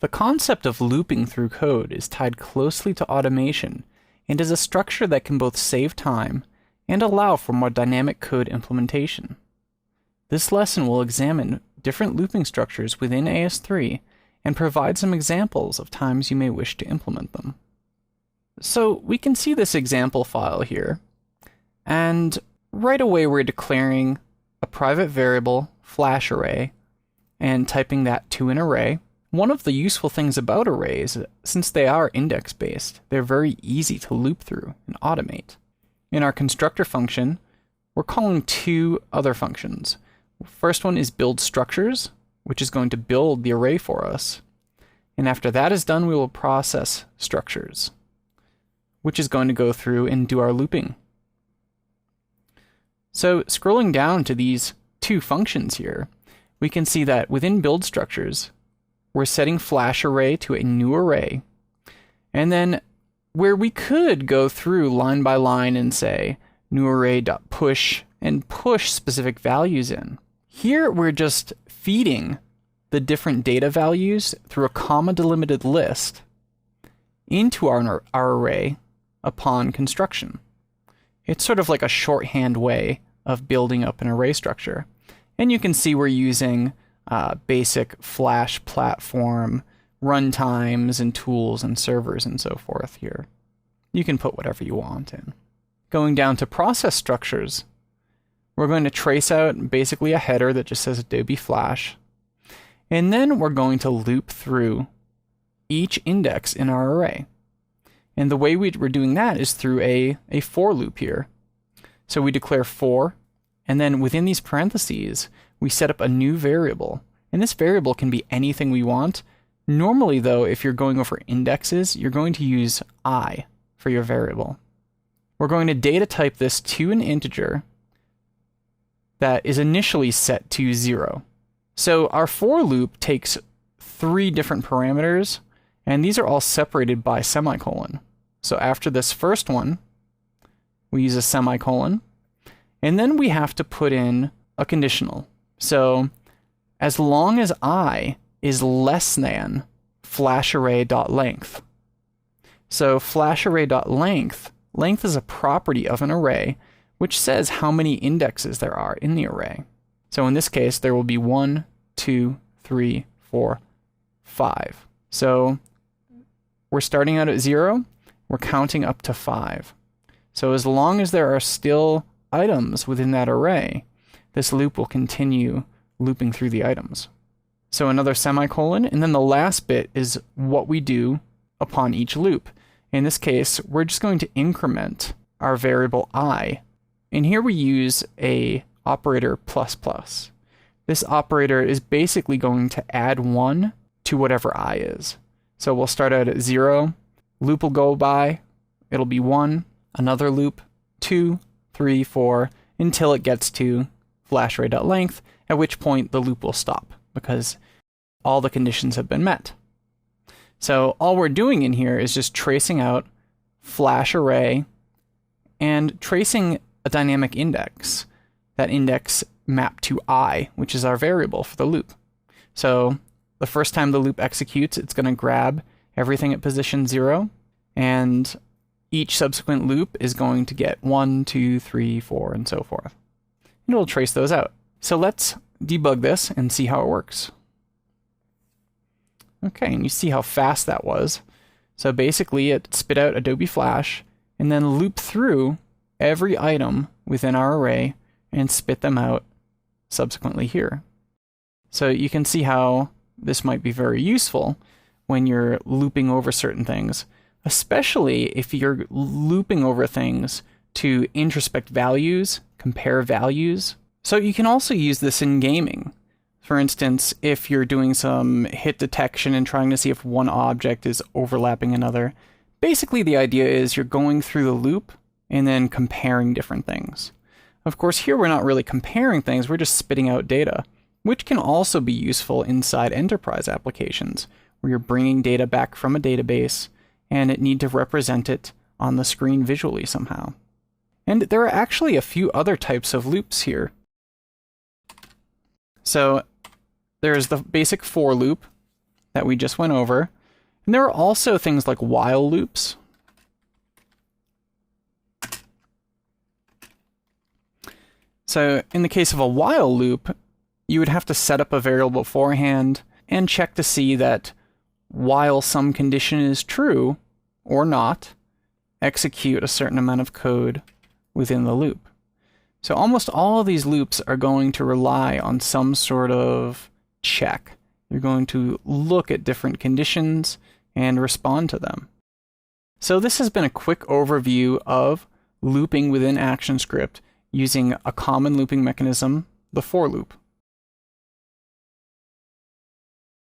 The concept of looping through code is tied closely to automation and is a structure that can both save time and allow for more dynamic code implementation. This lesson will examine different looping structures within AS3 and provide some examples of times you may wish to implement them. So we can see this example file here, and right away we're declaring a private variable flash array and typing that to an array. One of the useful things about arrays, since they are index-based, they're very easy to loop through and automate. In our constructor function, we're calling two other functions. First one is build structures, which is going to build the array for us. And after that is done, we will process structures, which is going to go through and do our looping. So scrolling down to these two functions here, we can see that within build structures, we're setting flash array to a new array. And then where we could go through line by line and say new array.push and push specific values in. Here we're just feeding the different data values through a comma delimited list into our array upon construction. It's sort of like a shorthand way of building up an array structure. And you can see we're using basic Flash platform runtimes and tools and servers and so forth here. You can put whatever you want in. Going down to process structures, we're going to trace out basically a header that just says Adobe Flash. And then we're going to loop through each index in our array. And the way we're doing that is through a for loop here. So we declare for, and then within these parentheses, we set up a new variable. And this variable can be anything we want. Normally, though, if you're going over indexes, you're going to use I for your variable. We're going to data type this to an integer that is initially set to 0. So our for loop takes 3 different parameters, and these are all separated by semicolon. So after this first one, we use a semicolon, and then we have to put in a conditional. So as long as I is less than flasharray.length. So flasharray.length, length is a property of an array, which says how many indexes there are in the array. So in this case, there will be 1, 2, 3, 4, 5. So we're starting out at 0, we're counting up to 5. So as long as there are still items within that array, this loop will continue looping through the items. So another semicolon, and then the last bit is what we do upon each loop. In this case, we're just going to increment our variable I. And here we use a operator ++. This operator is basically going to add 1 to whatever I is. So we'll start out at 0, loop will go by, it'll be 1, another loop, 2, 3, 4, until it gets to flasharray.length, at which point the loop will stop because all the conditions have been met. So all we're doing in here is just tracing out flash array and tracing a dynamic index. That index mapped to I, which is our variable for the loop. So the first time the loop executes, it's going to grab everything at position 0, and each subsequent loop is going to get 1, 2, 3, 4, and so forth. And we'll trace those out. So let's debug this and see how it works. Okay, and you see how fast that was. So basically it spit out Adobe Flash and then looped through every item within our array and spit them out subsequently here. So you can see how this might be very useful when you're looping over certain things, especially if you're looping over things to introspect values, compare values. So you can also use this in gaming. For instance, if you're doing some hit detection and trying to see if one object is overlapping another, basically the idea is you're going through the loop and then comparing different things. Of course, here we're not really comparing things, we're just spitting out data, which can also be useful inside enterprise applications, where you're bringing data back from a database and it need to represent it on the screen visually somehow. And there are actually a few other types of loops here. So there's the basic for loop, that we just went over. And there are also things like while loops. So in the case of a while loop, you would have to set up a variable beforehand and check to see that while some condition is true or not, execute a certain amount of code within the loop. So almost all of these loops are going to rely on some sort of check. You're going to look at different conditions and respond to them. So this has been a quick overview of looping within ActionScript using a common looping mechanism, the for loop.